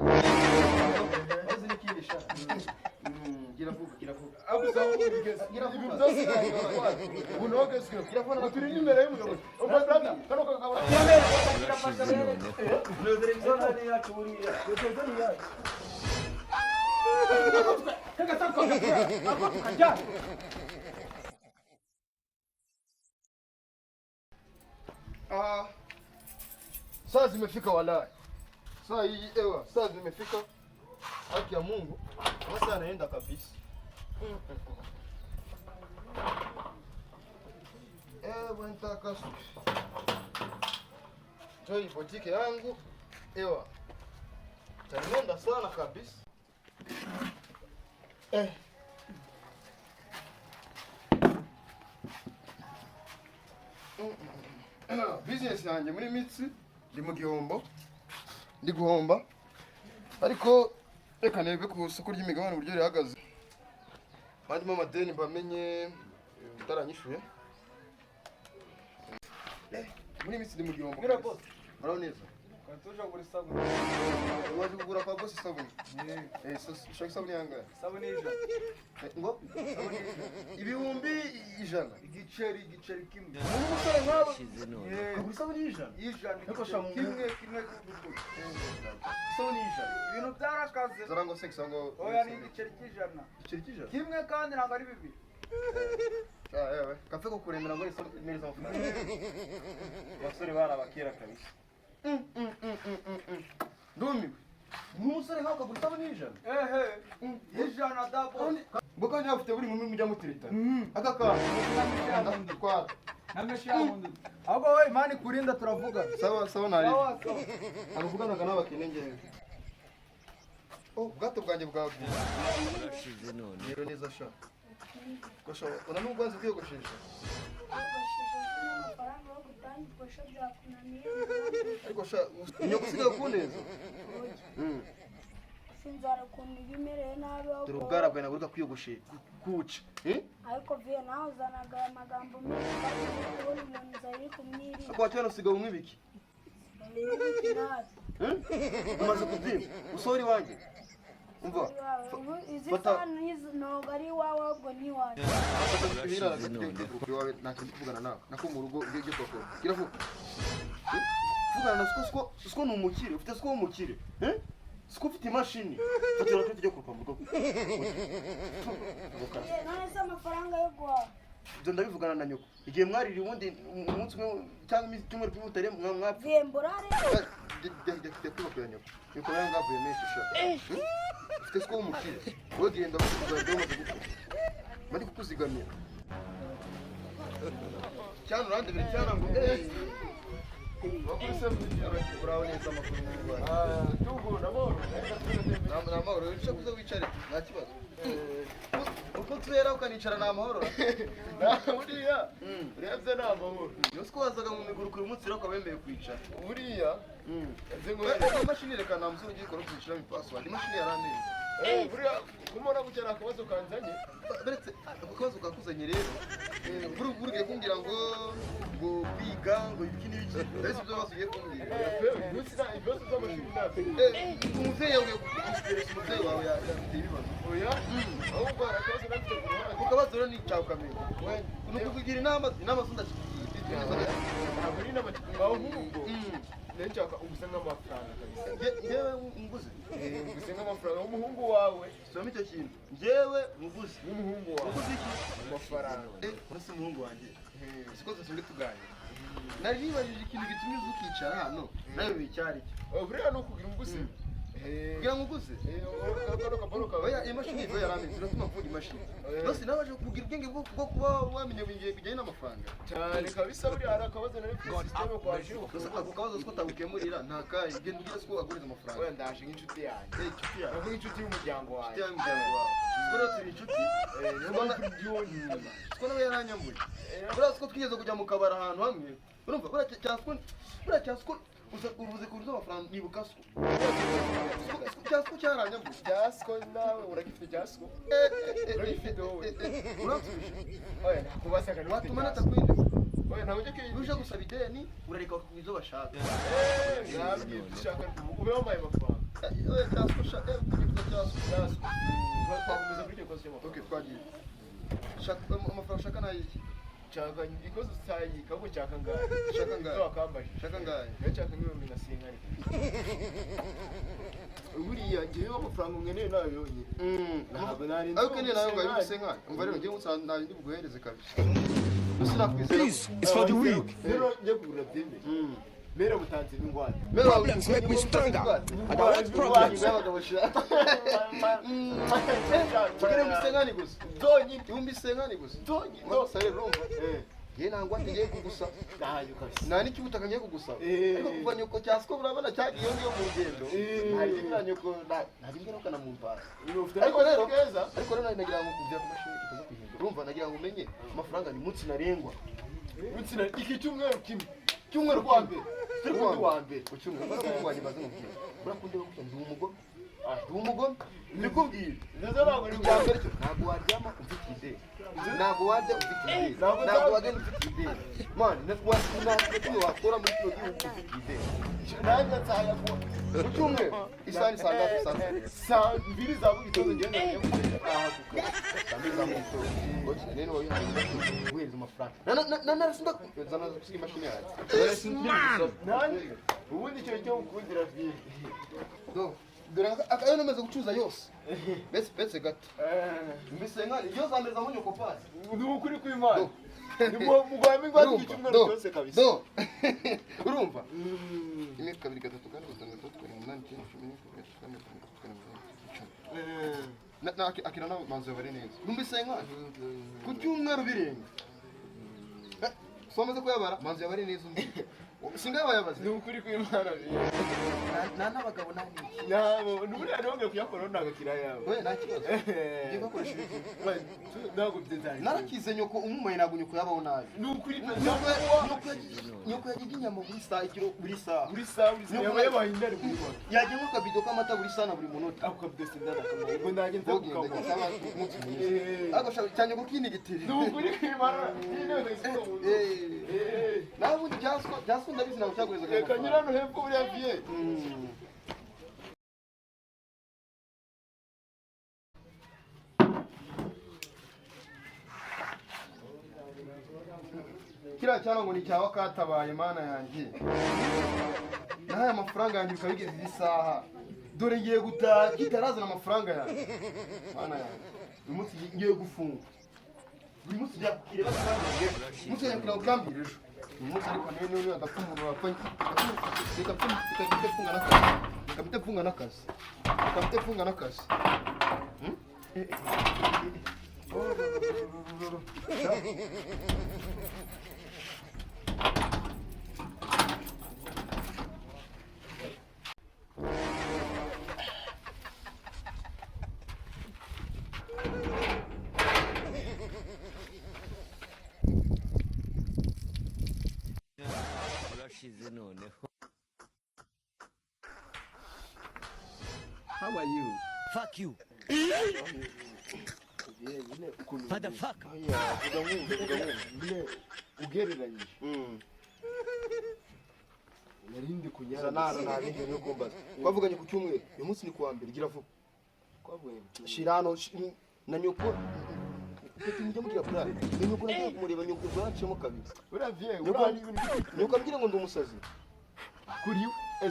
Wazi nikilisha. Kiravuga. Abuza ubigeze. Ibintu byose unoge sio. Kirafana Turi imbere y'umugabo. Umva brother, kano kagabo. Saa zimefika walai. Saa hii ewa, saa zimefika. Haki ya Mungu. Sasa anaenda kabisa. Nitaka Joy botike yangu. Ewa. Tanenda sana kabisa. Business yanjye muri mitsi ndi mu gihombo. Ndi guhomba. Ariko reka nebe ku soko ry'imigabane uburyo rihagaze. Bandi mama deni bamenye utaranyishuye. Muri mitsi ndi mu gihombo. Mira boss. Maraho neza. Katuja kuri sabuni. Waje kugura kwa boss sabuni. Shaka sabuni yangahe? Sabuni ija. Ngo? Ibihumbi ijana. Igiceri kimwe. Umusore nkawe. Kugura sabuni ijana. Ijana. Kimwe kudukuye. Sabuni ijana. Ibintu byarakaze. Zarango sex ngo. Oya ni igiceri cy'ijana. Igiceri cy'ijana. Kimwe kandi ntabwo ari bibiri. Yewe, kafe ko kuremera ngo neza amafaranga. Basore barabakira kabisa. Ndumiwe. Umusore nkawe kagura sabuni ijana. Ijana dabo. Boka njya ufite buri mumwe mujya mutirita. Akaka. Ndakwa. Nameshamundi. Ahubwo we mani kurinda turavuga. Sawa nari. Sawa. Avuganaga n'abakene ngewe. Ubwato bwanjye bwaguye. Urashize none. Rero neza sha. Gosha, ona n'ubwanze kwiyogoshesha. Ariko sha, inyoko sigaye kuneza. Sinzara kuntu bimereye nabi aho. Dore ubwara bwawe nabwo kwiyogoshe kuca. Ariko vie naho uzanaga amagambo menshi kandi umuntu zari kumwiri. Ako cyano sigaye umwibiki. Umaze kubyina. Usori wanje. Umva. Fata ntabwo ari iwawe ahubwo ni iwawe. Ntacyo kuvugana nawe nako mu rugo ibyo koko kiravuga vugana na siko ni umukire ufite siko w'umukire siko ufite imashini fatira ko tujya kurupa mu rugo none se amafaranga yo guhaha ibyo ndabivugana na nyoko igihe mwariri ubundi umunsi umwe cyangwa icyumweru kimwe mwapfa vemborare jya kwibakira nyoko nyoko yanga avuye menshi sha ufite siko w'umukire wowe genda bakuzanira umaze gupfa bari kukuzigamira cyane urandebere cyane ngo bakuri se uraho neza amakuru y'u Rwanda Tugo namoro. namahoro wica kuza wicare nta kibazo uko tubera ukanicara ni amahoro Buriya. Urebye ni amahoro. yose ko wazaga mu migurukuru umunsi rero ukaba wemeye kwicara Buriya. Nze ngo imashini reka nta musore ugiye gukora kwishyiramo ipaswadi imashini yaraneye buriya kumona gukera akabazo kanzanye. beretse ako kabazo kakuzanye rero burigiye kumbwira ngo kwiga ngo ibiki n'ibiki mbese ibyo bose ugiye kumbwira Ibibazo by'amashuri ntabwo. umubyeyi yawe yaguteresa umubyeyi wawe yafite ibibazo Oya. Ahubwo hari akabazo nafite ku ruhande. ako kabazo rero ni icyawe ukamenya ni ukukugira inama zindakikugira Ntabwo ari n'amatsiko. Ahubwo. Nshaka ugusa nk'amafaranga kabisa. njyewe nguze Ugusa nk'amafaranga w'umuhungu wawe. sibamo icyo kintu njyewe nguze W'umuhungu wawe. nguze iki Amafaranga. uretse umuhungu wanjye siko dusanzwe tuganira nari nibajije ikintu gitumye uza ukicara hano nawe bicyari cyo Buriya ni ukugira umuguzi. kugira ngo uguze oya imashini izo yaramenye ziratuma mvuga imashini bose nabaje kugira ubwenge bwo kuba wamenya ibintu bijyanye n'amafaranga cyane kabisa. Buriya hari akabazo nari mfite system kwaje. ako kabazo siko tabukemurira nta kayi genda ugire siko aguriza amafaranga Oya ndaje nk'inshuti yanjye. inshuti yawe Ntabwo nk'inshuti y'umuryango inshuti wanjye. yawe umuryango wawe siko rero turi inshuti Niyo mpamvu byonyine. siko nawe yaranyambuye buriya siko twigeze kujya mu kabari ahantu hamwe urumva buriya cyasiko uvuze ku buryo amafaranga nibuka siko cyasiko cyaranyambuye. Jasco nawe uragifite Jasco. Uragifite wowe. Uransubije Oya nakubasaga ni watuma natakwinde Oya ntabwo ujye kwiga. uje gusaba ideni urareka bakakuha izo bashaka Nabwiye dushaka ube wambaye amafaranga. cyasosha cyasosha twakomeza kuri icyo kibazo cy'amafaranga. okay twagiye amafaranga ushaka n'ayiki Chaka ikoze sayi kako chaka ngaye. Chaka ngaye. Ndo akambaje. Chaka ngaye. Chaka ngibyo ngasingani. Buriya ngiye amafaranga ngene nayo yonye. Ntabwo nari nzi. Ariko nayo ngayo bisengana. Umva rero ngiye musana nari ndi buguhereze kabisa. Usinakwizera. This is for the weak. Rero ngiye kugura byembe. Mero butanze n'ingwate. Problems make me stronger. I don't want problems. Chakere mbisengani gusa. Donyi. Mbisengani gusa. Donyi. Sare rumva. Ye nangwa ngiye kugusa. Nayo kabisa. Nani kibutaka ngiye kugusa. Ariko kuva nyoko cyasiko burabana cyagiye ngiyo mu rugendo. Hari ibira nyoko nari ngero kana mu mpasi. Ariko rero nagira ngo kujya ku mashini ikoze kwihindura. Urumva nagira ngo umenye amafaranga ni munsi narengwa. Munsi na iki cyumweru kimwe. Cyumweru kwa mbere. Turi kundi wa mbere. Ucyumweru barakuwanye bazumubye. Burakunde ko ndi umugome. Ndi umugome. Ndikubwira. Nzo ntabwo ni bwa mbere ntabwo waryama ufite idea. Ntabwo wajya ufite idea. Ntabwo wagenda ufite idea. Man, natwe wakora muri kino gihugu ufite idea. nanjye nsaya ko Ucyumweru isani sanga saa mbiri za buri gitondo ngenda aha kuka. Sambi za moto. Gochi nene wayo wezi amafaranga. Na rasinda zana kusiga mashini yawe. nanjye ubundi icyo cyo gukundira vye Dore akayo namaze gucuza yose. Bese gato. Mbisenga iyo zameza mu nyoko pasi. ndi ukuri kw'Imana ni mugwame ngwate icyumweru cyose kabisa Urumva? Ine kabiri gatatu kandi gatandatu kuri munani cyenda cumi na akira na manzo bari neza. Mbisenga ku cyumweru birenga. Someze kuyabara manzo yabari neza undi. Singa bayabaze. ni ukuri kw'Imana N'abagabo nani. nabo n'ubundi nongeye kuyakora nagakira yawe We nakibazo. Ngiye bakoresha ibiki. ntabwo byezanye Narakize nyoko umumaye ntabwo nyoko yabaho nabi. ni ukuri Nyoko yagiye inyama buri saa ikiro buri saa. buri saa yabaye bahindari kuri kwa Yagiye nko kabido k'amata buri saa na buri munota. ako byose ndanakamwe ubwo nanjye nza Ugenda cyangwa umunsi mwiza. Ariko shaka cyane gukini gitiri. ni ukuri kw'Imana nyine ndagisiga mu Nawe undi byaswa ndabizi nawe cyagureza reka nyirano hepfo buriya vie kiriya cyangwa ngo ni cyawa katabaye mana yanjye. Nahaye amafaranga yanjye bikabigeza izi saha. Dore ngiye gutaha kitarazana amafaranga yanjye. Mana yanjye. Uyu munsi ngiye gufunga. Buri munsi njya kireba amafaranga yanjye. Munsi njya kureba ubwambire ejo. Uyu munsi ariko niyo adapfa umuntu wapfanye. Kapite funga n'akazi. Urashize noneho. how are you Fuck you. Motherfucker. ugereranyije narindi kunyara Ntabindi no kumbaza. Twavuganye ku cyumweru. Uyu munsi ni kuwa mbere gira vuba. kwavuye Shirano na nyoko. Peti mujye mugira plan. Ni nyoko nagiye kumureba nyoko bwacemo kabiri. buriya vie Nyoko abwira ngo ndi umusazi. kuri we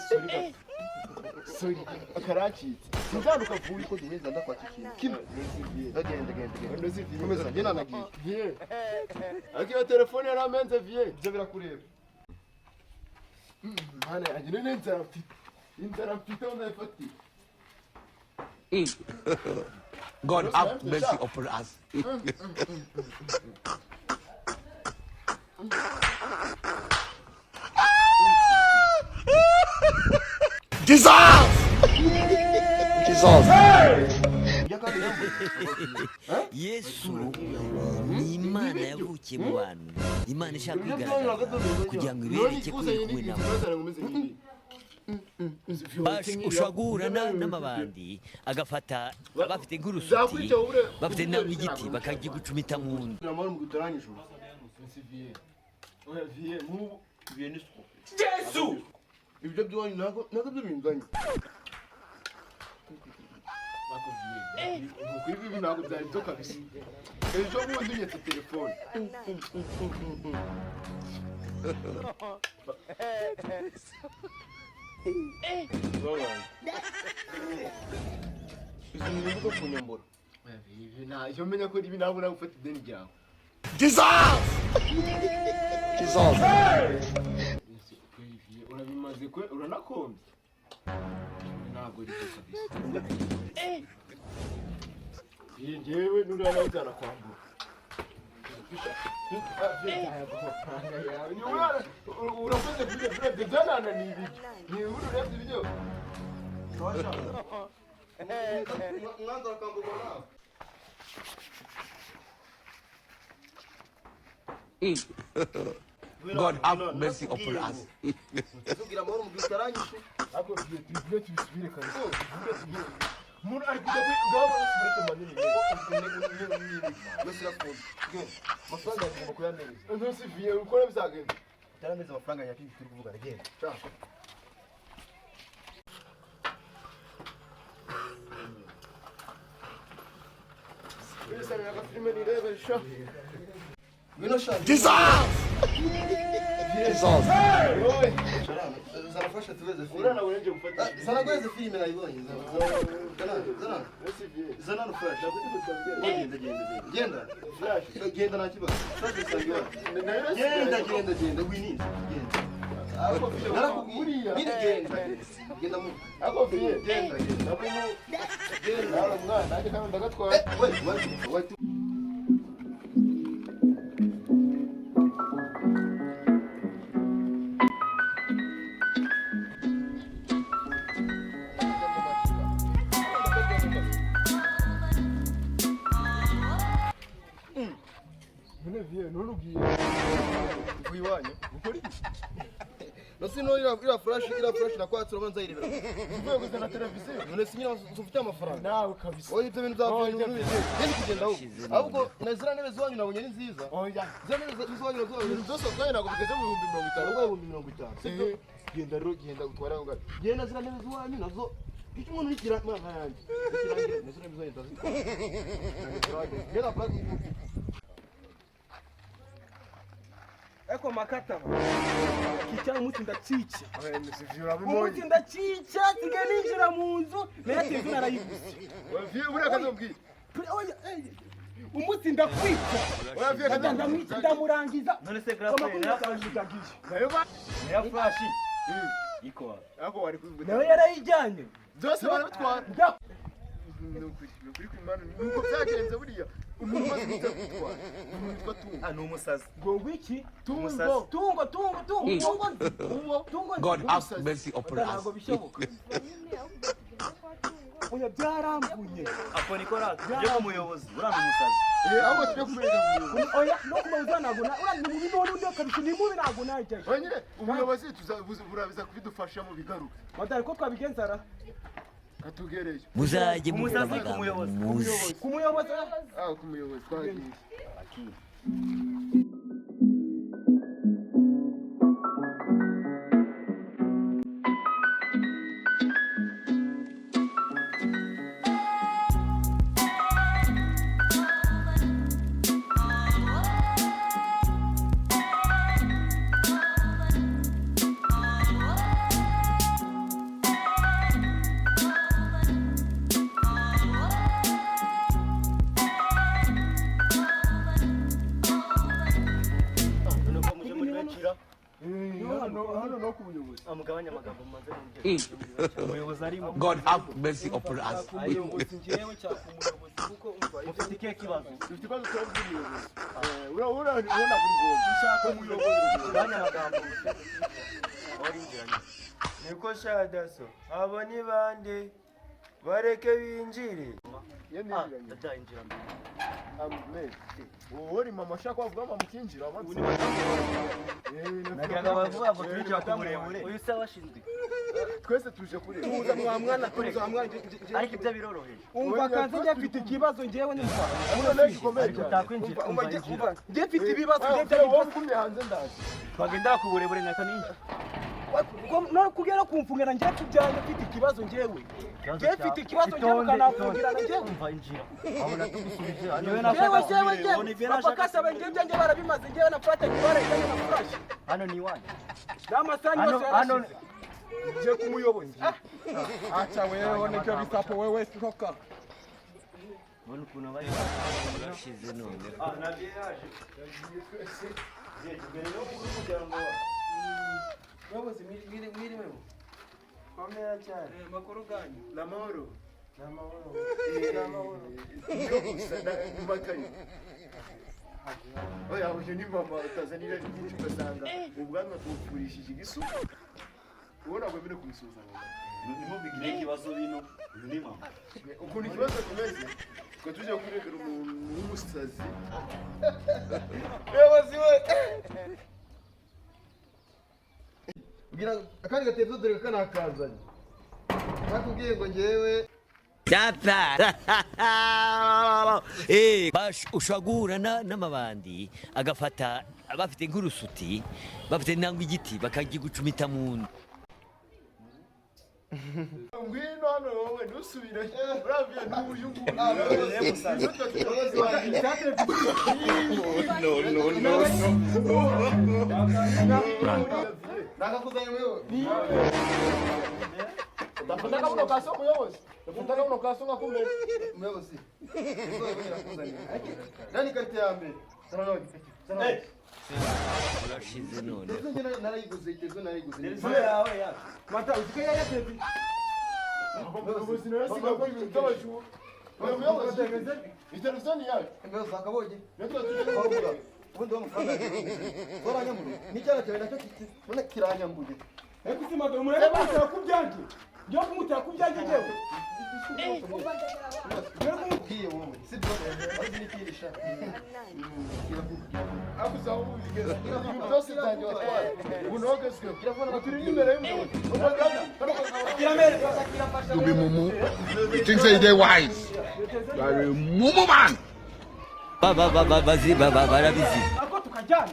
sorry akaracitse sinzanuka vuba Ko duheza ndakwakikira. kimwe Genda. Komeza njye nanagiye. vie akiyo telefone yaramenze vie Ibyo birakureba. mana yanjye none inzara mfite aho ndayifatiye God have mercy upon us. Yesu ni Imana yavukiye mu bantu. Imana ishaka kwigaragaza kugira ngo ibereke ko iri kumwe nabo. Ushobora guhura n'amabandi agafata bafite nk'urusuti bafite n'igiti bakagigucumita mu nda. Namara mu gutaranyije. oya vie Yesu. Ibyo byone nago binganye. Ibi ntabwo byari byo kabisa. Ejo bundi unyetse telefone. Izi ni imbuto kunyambura. Ibi nta icyo menya ko ibi ntabwo nagufata ideni ryawe. Urabimaze kwe uranakombye. Ntabwo ari cyo kabisa. Yewe nurabajyana kwambura. Urakoze kujya byanana ni ibiki. Ni uru urebye ibyo. Twasha. Mwanza kwambura nawe. God have mercy upon us. Tugira amahoro mu gitaranyishe. Ako tujye tubisubire kabisa. Umuntu ari kujya kugaba usubire manini. Mesira phone. Amafaranga agomba kuyamereza. Ntusi viye ukora bizagenda. Tarameze amafaranga yakindi turi kuvuga agenda. Cyangwa. Bisa na filime ni rebe sha. Ngwino sha. Jesus! Zarafasha tuweze filime. Urana urenje gufata. Zaragweze filime nayibonye. Zana no flash. Genda. Flash. Genda nta kibazo. Flash isangiwa. Genda gwini. Genda. Ako viye. Narakuburiya. Genda mu. Ako viye. Genda. Nabuno. Genda mwana, naje kandi ndagatwara. Wait. Kuiwanya. Ukuri? Nasino ila flash na kwa turamanza ile. Uvuye kuzana televiziyo. None sinyira ufite amafaranga. Nawe kabisa. Oya ibyo bintu byavanye n'ubu. Genda kugenda aho. Ahubwo nazira nebe zwanyu nabonye ni nziza. Oya. Zira nebe zwanyu nazo. Ibintu byose ubwayo ntabwo bigeze mu 50. Ubwo 50. Sibyo? Genda rero genda gutwara ngo. Genda zira nebe zwanyu nazo. Iki umuntu nikira mwana yanjye. Ikirangira nazira nebe zwanyu ndazi. Genda plug. Eko makata kicara umunsi ndacica Urabibonye. umunsi ndacica sigaye ninjira mu nzu nayo televiziyo narayiguze Waviye buriya kazobwira. umunsi ndakwica Waviye kazobwira. ndamwica ndamurangiza None se graphe yafashije Nayo ba. ya flash iko Ako wari kuvuga. nawe yarayijyanye Byose barabitwara. Nda- Nukuri kwimana nuko byagenze buriya. Umuntu maze gutwara. Umuntu witwa Tungo. ni umusazi ngo wiki Tungo. tungo God have mercy upon us. ntabwo bishoboka oya byaramvunye apo Nicolas byo kumuyobozi urana umusazi Ahubwo tujye kumurega mu. oya no kumabuza ntabwo uriya ni mubi none undi kabisa ni mubi ntabwo najyayo Wanyine ubuyobozi burabiza kubidufasha mu bigaruka. madari ko twabigenzara Katugereyo. muzajye muvuga Umusazi amagambo kumuyobozi. muzi ku muyobozi Ku muyobozi twagiye. Hano no ku buyobozi. amugabanya amagambo maze mu umuyobozi arimo God have mercy upon us. umuyobozi ngewe cyangwa umuyobozi kuko umva ufite ikihe kibazo Dufite ikibazo cyo by'umuyobozi. Urabona buri ngombwa. Ushaka umuyobozi. gabanya amagambo warinjiranye niko shadaso abo ni bande bareke binjire Yendiranye. ndajyinjira mbere Amen. Wowe mama shaka kuvuga mama kinjira amazi. nagiraga bavuga ngo turicara ku burebure uyu se washinzwe Twese tuje kuri. tuza mwa mwana tuza mwana ariko ibyo biroroheje umva kanze njye mfite ikibazo ngewe n'umva Uno gikomeye. ariko utakwinjira umva umva njye mfite ibibazo Wowe ugumye hanze ndaje. twagenda ku burebure nkahita ninjira no kugera kumfungira njye tujyanye mfite ikibazo njyewe njye mfite ikibazo njyewe ukanafungirana njyewe umva injira abona tugusubije njyewe abakasa banjye byanjye barabimaze njyewe nafata kibara njyewe na flash hano ni iwanyu n'amasanyu yose hano je kumuyobozi acha wewe nicyo bisapo wewe soka mbona ukuntu bari bashize none nabyo yaje mbere yo kumujyana Yobozi mwiriwe komera cyane makuru ganyu Namahoro. n'amahoro Makari. Oya uyu ni mama utazanira byinshi ugasanga ubwanwa tufurishije igisu. Ubona ngo bine kumusuzana. ndimo bigire ikibazo bino uyu ni mama Ukuntu ikibazo kimeze ko tuje kuregera umuntu w'umusazi. Yobozi we ugira akandi gatebyo dore kanakazanye nakubwiye ngo njyewe ushobora guhura n'amabandi agafata bafite nk'urusuti bafite nangwa igiti bakagigucumita mu nda Ngwino hano wowe ntusubire. Uravye n'uyu nguyu. nakakuzanye wewe Ndafundaka muno kaso muyobozi. Ndafundaka muno kaso ngakumbe. umuyobozi nani karite ya mbere urashize none narayiguze itezo narayiguze mata uzike yatete Umuyobozi narasiga ko ibintu by'abajuru. Umuyobozi itelefoni yawe. umuyobozi akabonye Natwe tuje ubundi w'amafaranga waranyambuye n'icyana cyawe nacyo none kiranyambuye ekusima do murebe kumutera kubyanje njye kumutera kubyanje jewe ngiye wowe sibyo azi nikirisha akuzaho ubigeza. Ibintu byose byanjye watwara. Bunogezwe. Turi imbere y'umuyobozi. You be mumu. You think say they wise? You are a mumu man. barabizi ako tukajyana